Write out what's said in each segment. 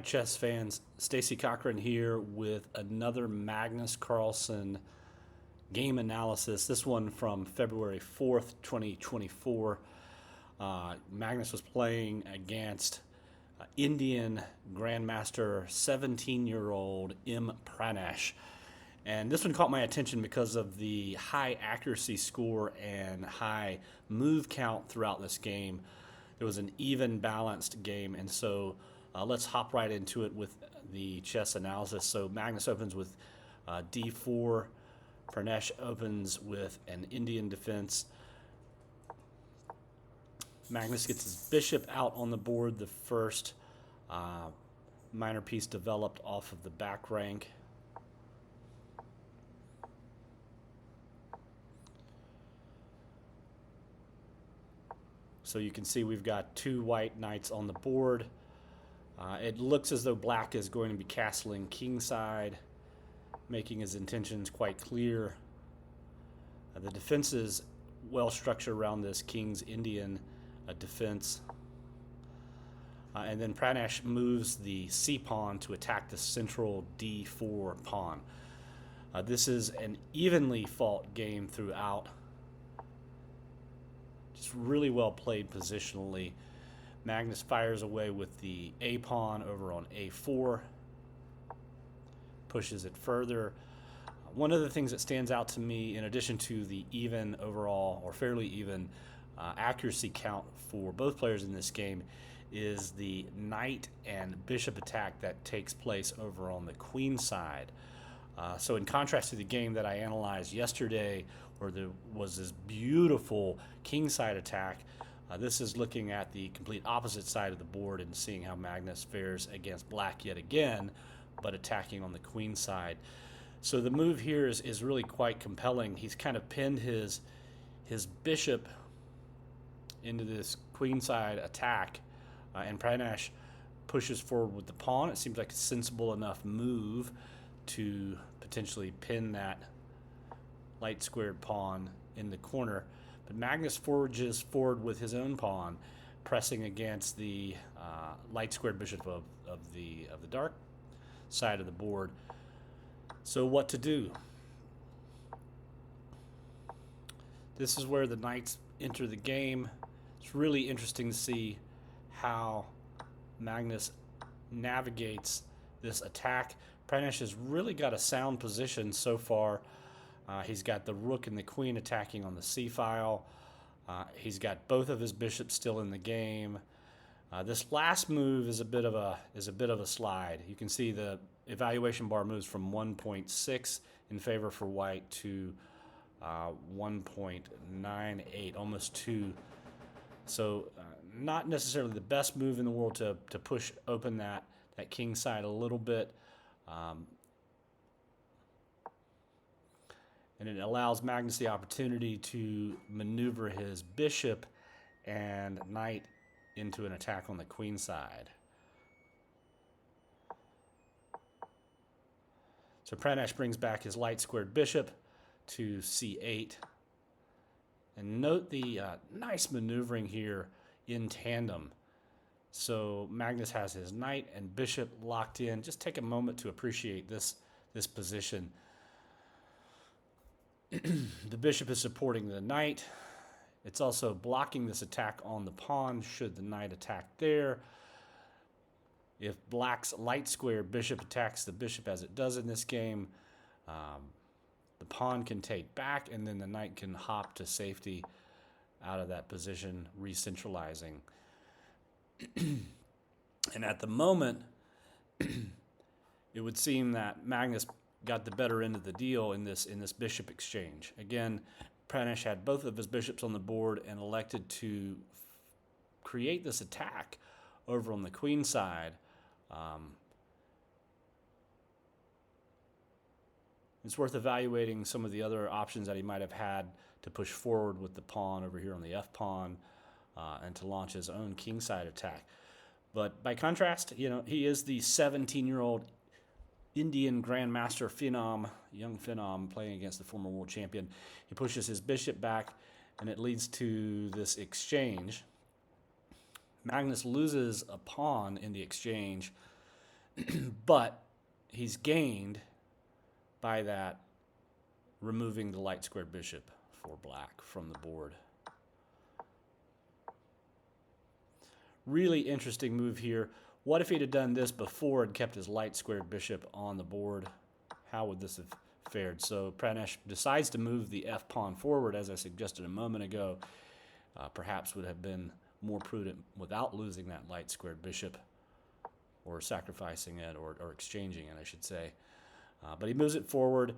right, chess fans, Stacy Cochran here with another Magnus Carlsen game analysis. This one from February 4th, 2024. Magnus was playing against Indian Grandmaster 17-year-old M Pranesh. And this one caught my attention because of the high accuracy score and high move count throughout this game. It was an even balanced game, and so let's hop right into it with the chess analysis. So Magnus opens with d4. Pranesh opens with an Indian defense. Magnus gets his bishop out on the board, the first minor piece developed off of the back rank. So you can see we've got two white knights on the board. It looks as though black is going to be castling kingside, making his intentions quite clear. The defense is well structured around this king's Indian defense. And then Pranesh moves the c pawn to attack the central d4 pawn. This is an evenly fought game throughout. Just really well played positionally. Magnus fires away with the a pawn over on a4, pushes it further. One of the things that stands out to me, in addition to the even overall, or fairly even, accuracy count for both players in this game, is the knight and bishop attack that takes place over on the queen side. So in contrast to the game that I analyzed yesterday, where there was this beautiful kingside attack, this is looking at the complete opposite side of the board and seeing how Magnus fares against black yet again, but attacking on the queen side. So the move here is really quite compelling. He's kind of pinned his bishop into this queenside attack, and Pranesh pushes forward with the pawn. It seems like a sensible enough move to potentially pin that light squared pawn in the corner. But Magnus forges forward with his own pawn, pressing against the light squared bishop of the dark side of the board. So what to do? This is where the knights enter the game. It's really interesting to see how Magnus navigates this attack. Pranesh has really got a sound position so far. He's got the rook and the queen attacking on the c-file. He's got both of his bishops still in the game. This last move is a bit of a slide. You can see the evaluation bar moves from 1.6 in favor for white to 1.98, almost 2. So not necessarily the best move in the world to push open that king side a little bit. And it allows Magnus the opportunity to maneuver his bishop and knight into an attack on the queen side. So Pranesh brings back his light squared bishop to c8. And note the nice maneuvering here in tandem. So Magnus has his knight and bishop locked in. Just take a moment to appreciate this position. The bishop is supporting the knight. It's also blocking this attack on the pawn should the knight attack there. If black's light square bishop attacks the bishop as it does in this game, the pawn can take back, and then the knight can hop to safety out of that position, re-centralizing. And at the moment, it would seem that Magnus got the better end of the deal in this bishop exchange. Again, Pranesh had both of his bishops on the board and elected to create this attack over on the queen side. It's worth evaluating some of the other options that he might have had to push forward with the pawn over here on the f pawn and to launch his own kingside attack. But by contrast, he is the 17-year-old Indian Grandmaster phenom, young phenom, playing against the former world champion. He pushes his bishop back, and it leads to this exchange. Magnus loses a pawn in the exchange, But he's gained by that removing the light squared bishop for black from the board. Really interesting move here. What if he'd have done this before and kept his light squared bishop on the board? How would this have fared? So Pranesh decides to move the f pawn forward, as I suggested a moment ago. Perhaps would have been more prudent without losing that light squared bishop, or sacrificing it, or exchanging it, I should say. But he moves it forward,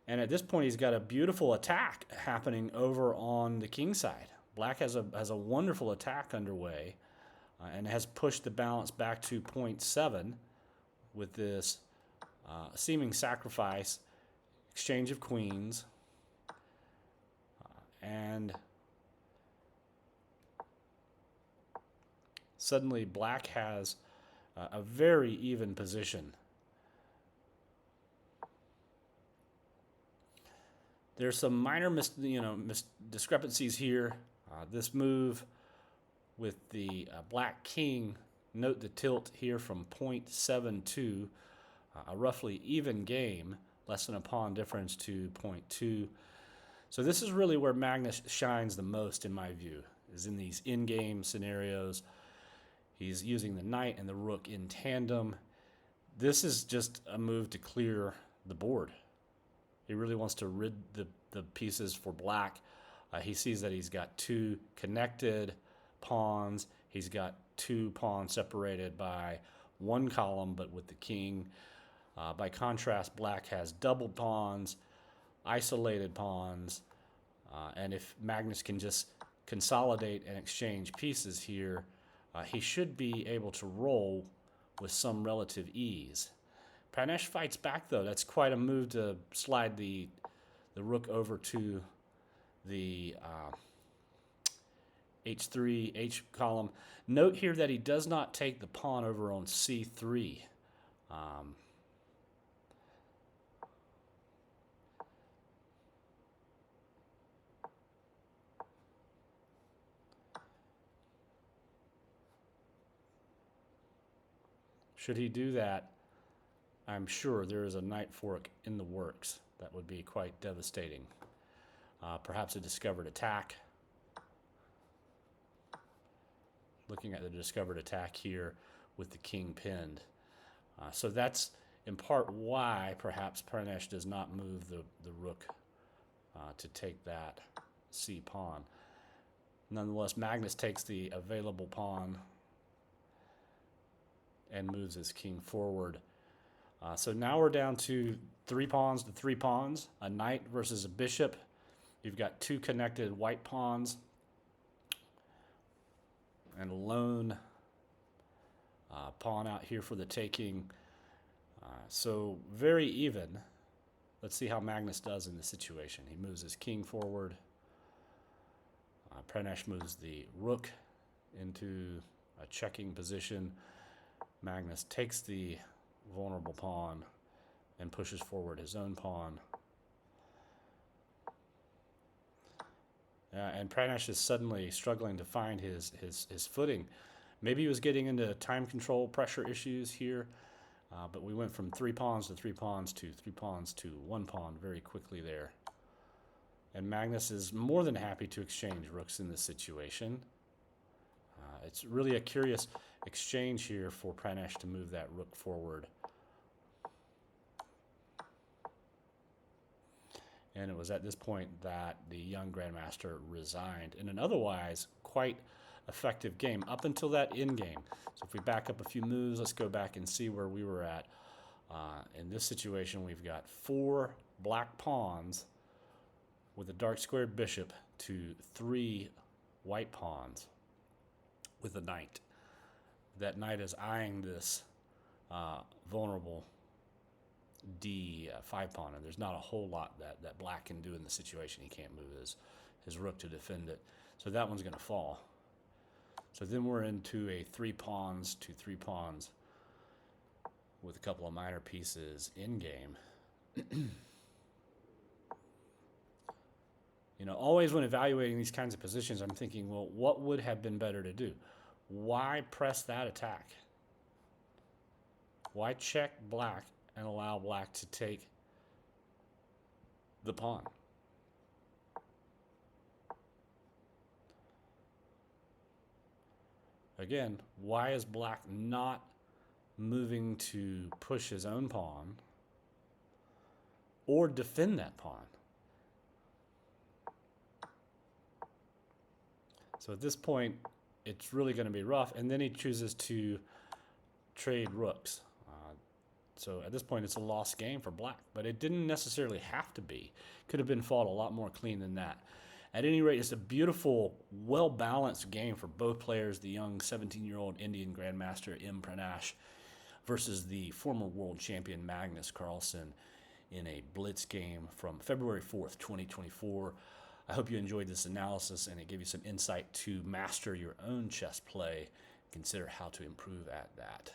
and at this point he's got a beautiful attack happening over on the king side. Black has a wonderful attack underway, and has pushed the balance back to 0.7 with this seeming sacrifice, exchange of queens, and suddenly black has a very even position. There's some minor discrepancies here. This move with the black king, note the tilt here from 0.72, a roughly even game, less than a pawn difference to 0.2. So this is really where Magnus shines the most, in my view, is in these in-game scenarios. He's using the knight and the rook in tandem. This is just a move to clear the board. He really wants to rid the pieces for black. He sees that he's got two connected pawns. He's got two pawns separated by one column, but with the king. By contrast, black has doubled pawns, isolated pawns, and if Magnus can just consolidate and exchange pieces here, he should be able to roll with some relative ease. Pranesh fights back, though. That's quite a move to slide the rook over to the h3, h column. Note here that he does not take the pawn over on c3. Should he do that, I'm sure there is a knight fork in the works. That would be quite devastating. Perhaps a discovered attack. Looking at the discovered attack here with the king pinned. So that's in part why perhaps Pranesh does not move the rook to take that c pawn. Nonetheless, Magnus takes the available pawn and moves his king forward. So now we're down to 3 pawns to 3 pawns, a knight versus a bishop. You've got 2 connected white pawns and a lone pawn out here for the taking. So very even. Let's see how Magnus does in this situation. He moves his king forward. Pranesh moves the rook into a checking position. Magnus takes the vulnerable pawn and pushes forward his own pawn. And Pranesh is suddenly struggling to find his footing. Maybe he was getting into time control pressure issues here, but we went from 3 pawns to 3 pawns to 3 pawns to 1 pawn very quickly there. And Magnus is more than happy to exchange rooks in this situation. It's really a curious exchange here for Pranesh to move that rook forward. And it was at this point that the young Grandmaster resigned in an otherwise quite effective game up until that end game. So if we back up a few moves, let's go back and see where we were at. In this situation, we've got 4 black pawns with a dark squared bishop to 3 white pawns with a knight. That knight is eyeing this vulnerable d5 pawn, and there's not a whole lot that black can do in the situation. He can't move his rook to defend it. So that one's going to fall. So then we're into a 3 pawns to 3 pawns with a couple of minor pieces in game. You know, always when evaluating these kinds of positions, I'm thinking, well, what would have been better to do? Why press that attack? Why check black and allow black to take the pawn? Again, why is black not moving to push his own pawn or defend that pawn? So at this point, it's really going to be rough. And then he chooses to trade rooks. So at this point, it's a lost game for black. But it didn't necessarily have to be. Could have been fought a lot more clean than that. At any rate, it's a beautiful, well-balanced game for both players. The young 17-year-old Indian Grandmaster M Pranesh versus the former world champion Magnus Carlsen in a blitz game from February 4th, 2024. I hope you enjoyed this analysis and it gave you some insight to master your own chess play. Consider how to improve at that.